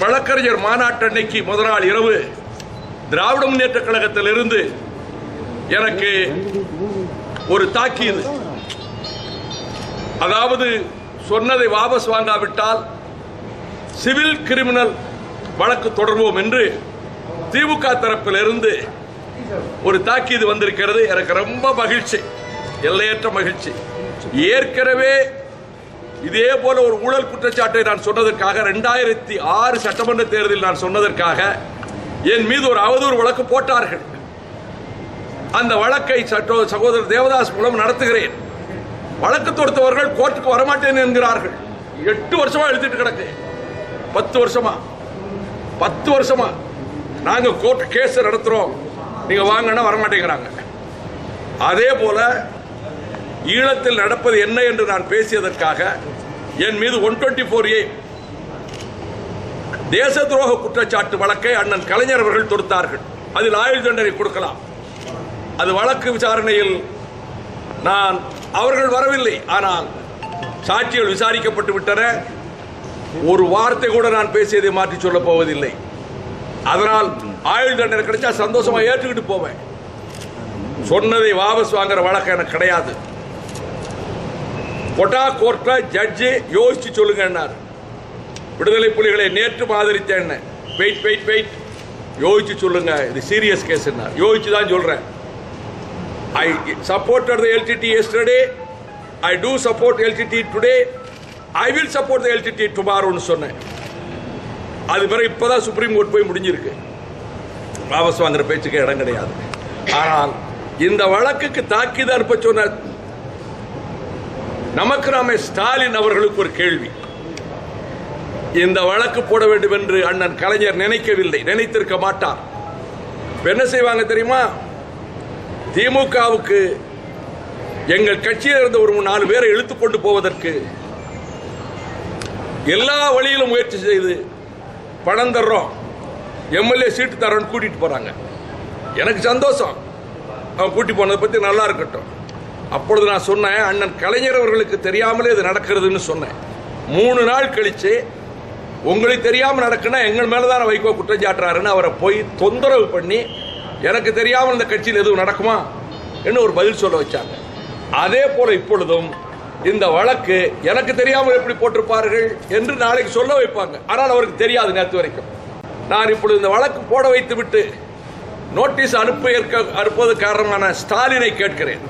வழக்கறிஞர் மாநாட்டு அன்னைக்கு முதல் நாள் இரவு திராவிட முன்னேற்ற கழகத்திலிருந்து எனக்கு ஒரு தாக்கீது, அதாவது சொன்னதை வாபஸ் வாங்காவிட்டால் சிவில் கிரிமினல் வழக்கு தொடர்வோம் என்று திமுக தரப்பிலிருந்து ஒரு தாக்கீது வந்திருக்கிறது. எனக்கு ரொம்ப மகிழ்ச்சி, எல்லையற்ற மகிழ்ச்சி. ஏற்கனவே இதே போல ஒரு ஊழல் குற்றச்சாட்டை நான் சொன்னதற்காக 2006 சட்டமன்ற தேர்தலில் நான் சொன்னதற்காக என் மீது ஒரு அவதூறு வழக்கு போட்டார்கள். அந்த வழக்கை சகோதரர் தேவதாஸ் மூலம் நடத்துகிறேன். வழக்கு தொடுத்தவர்கள் கோர்ட்டுக்கு வரமாட்டேன் என்கிறார்கள். 8 வருஷமா எழுதிட்டு கிடக்கு. 10 வருஷமா நாங்க கோர்ட் கேஸ் நடத்துறோம், நீங்க வாங்கன்னா வரமாட்டேங்கிறாங்க. அதே போல ஈழத்தில் நடப்பது என்ன என்று நான் பேசியதற்காக என் மீது 124A தேச துரோக குற்றச்சாட்டு வழக்கை அண்ணன் கலைஞர் அவர்கள் தொடுத்தார்கள். அதில் ஆயுள் தண்டனை கொடுக்கலாம். அது வழக்கு விசாரணையில் அவர்கள் வரவில்லை, ஆனால் சாட்சிகள் விசாரிக்கப்பட்டு விட்டன. ஒரு வார்த்தை கூட நான் பேசியதை மாற்றி சொல்ல போவதில்லை. அதனால் ஆயுள் தண்டனை கிடைச்சா சந்தோஷமா ஏற்றுக்கிட்டு போவேன். சொன்னதை வாபஸ் வாங்குற வழக்கு எனக்கு கிடையாது. கொட்டா கோர்ட்ல ஜட்ஜி யோசிச்சு சொல்லுங்க. விடுதலை புலிகளை நேற்று ஆதரித்தேன். வெயிட் யோசிச்சு சொல்லுங்க, இது சீரியஸ் கேஸ். யோசிச்சு தான் சொல்றேன். I supported the LTT yesterday. I do support LTT today. I will support the LTT tomorrow னு சொன்னேன். அது பிறகு இப்பதான் சுப்ரீம் கோர்ட் போய் முடிஞ்சிருக்கு. வாபஸ் வாங்குற பேச்சுக்கு இடம் கிடையாது. ஆனால் இந்த வழக்குக்கு தாக்கீது அனுப்ப சொன்ன நமக்கு நாமே ஸ்டாலின் அவர்களுக்கு ஒரு கேள்வி. இந்த வழக்கு போட வேண்டும் என்று அண்ணன் கலைஞர் நினைக்கவில்லை, நினைத்திருக்க மாட்டார். என்ன செய்வாங்க தெரியுமா? திமுகவுக்கு எங்கள் கட்சியில் இருந்த ஒரு 4 பேரை இழுத்துக் கொண்டு போவதற்கு எல்லா வழியிலும் முயற்சி செய்து பணம் தர்றோம், எம்எல்ஏ சீட்டு தரோன்னு கூட்டிட்டு போறாங்க. எனக்கு சந்தோஷம், அவன் கூட்டி போனதை பத்தி நல்லா இருக்கட்டும். அப்பொழுது நான் சொன்னேன், அண்ணன் கலைஞர் அவர்களுக்கு தெரியாமலே இது நடக்கிறதுன்னு சொன்னேன். 3 நாள் கழிச்சு உங்களுக்கு தெரியாம நடக்குன்னா எங்கள் மேலதான் வைகோ குற்றம் சாட்டுறாருன்னு அவரை போய் தொந்தரவு பண்ணி எனக்கு தெரியாமல் இந்த கட்சியில் எதுவும் நடக்குமா என்று ஒரு பதில் சொல்ல வச்சாங்க. அதே போல இப்பொழுதும் இந்த வழக்கு எனக்கு தெரியாமல் எப்படி போட்டிருப்பார்கள் என்று நாளைக்கு சொல்ல வைப்பாங்க. ஆனால் அவருக்கு தெரியாது நேற்று வரைக்கும். நான் இப்பொழுது இந்த வழக்கு போட வைத்து விட்டு நோட்டீஸ் அனுப்புவது காரணமான ஸ்டாலினை கேட்கிறேன்.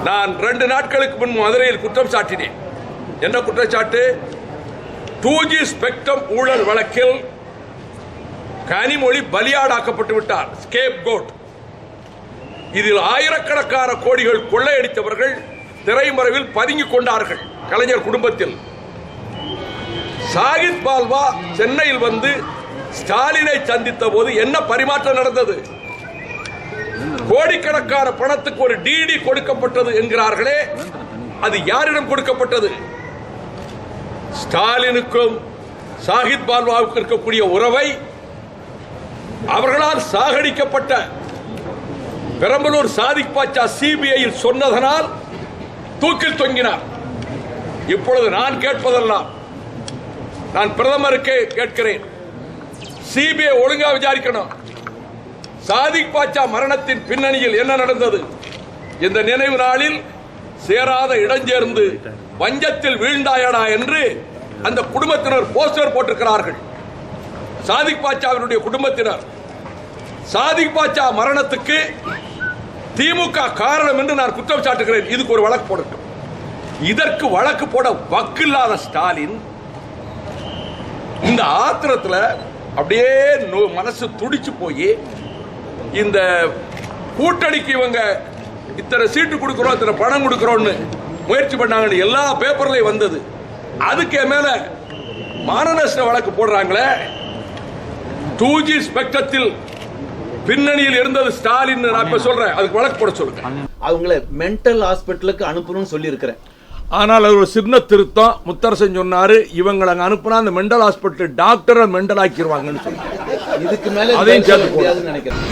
நான் 2 நாட்களுக்கு முன் மதுரையில் குற்றம் சாட்டினேன். என்ன குற்றச்சாட்டு? 2G ஸ்பெக்ட்ரம் ஊழல் வழக்கில் கனிமொழி பலியாடாக்கப்பட்டு விட்டார், ஸ்கேப் கோட். இதில் ஆயிரக்கணக்கான கோடிகள் கொள்ளையடித்தவர்கள் திரைமறைவில் பதுங்கிக் கொண்டார்கள் கலைஞர் குடும்பத்தில். சாகித் பால்வா சென்னையில் வந்து ஸ்டாலினை சந்தித்த போது என்ன பரிமாற்றம் நடந்தது? கோடிக்கணக்கான பணத்துக்கு ஒரு டிடி கொடுக்கப்பட்டது என்கிறார்களே, அது யாரிடம் கொடுக்கப்பட்டது? ஸ்டாலினுக்கும் சாகித் பால்வாவுக்கு இருக்கக்கூடிய உறவை அவர்களால் சாகடிக்கப்பட்ட பெரம்பலூர் சாதிக் பாட்சா சிபிஐயில் சொன்னதனால் தூக்கில் தொங்கினார். இப்பொழுது நான் கேட்பதெல்லாம், நான் பிரதமருக்கே கேட்கிறேன், சிபிஐ ஒழுங்கா விசாரிக்கணும். சாதிக் பாட்சா மரணத்தின் பின்னணியில் என்ன நடந்தது? இந்த நினைவு நாளில் சேராத இடஞ்சேர்ந்து வஞ்சத்தில் வீழ்ந்தாயடா என்று அந்த குடும்பத்தினர் போஸ்டர் போட்டிருக்கிறார்கள். சாதிக் பாட்சாவினுடைய குடும்பத்தினர். சாதிக் பாட்சா மரணத்துக்கு திமுக காரணம் என்று நான் குற்றம் சாட்டுகிறேன். இதுக்கு ஒரு வழக்கு போடட்டும். இதற்கு வழக்கு போட வக்கில்லாத ஸ்டாலின் இந்த ஆத்திரத்தில் அப்படியே மனசு துடிச்சு போய் இந்த கூட்டணிக்கு இவங்க இத்தனை சீட்டு கொடுக்கிறோம், இத்தனை பணம் கொடுக்கிறோம்னு முயற்சி பண்ணாங்கன்னு எல்லா பேப்பர்லயும் வந்தது. அதுக்கு மேல மானநஷ்ட வழக்கு போடுறாங்களே. 2G ஸ்பெக்ட்ரத்தில் பின்னணியில் இருந்தது ஸ்டாலின். நான் இப்ப சொல்றேன், அதுக்கு வழக்கு போட சொல்லுங்க. அவங்களை மென்டல் ஹாஸ்பிட்டலுக்கு அனுப்பணும்னு சொல்லி இருக்கிறேன். ஆனால் அது ஒரு சின்ன திருத்தம். முத்தரசன் சொன்னாரு, இவங்களை அங்க அனுப்புனா அந்த மெண்டல் ஹாஸ்பிட்டல் டாக்டரை மெண்டல் ஆக்கிடுவாங்கன்னு சொல்லி. இதுக்கு மேல அதையும் சேர்த்து நினைக்கிறேன்.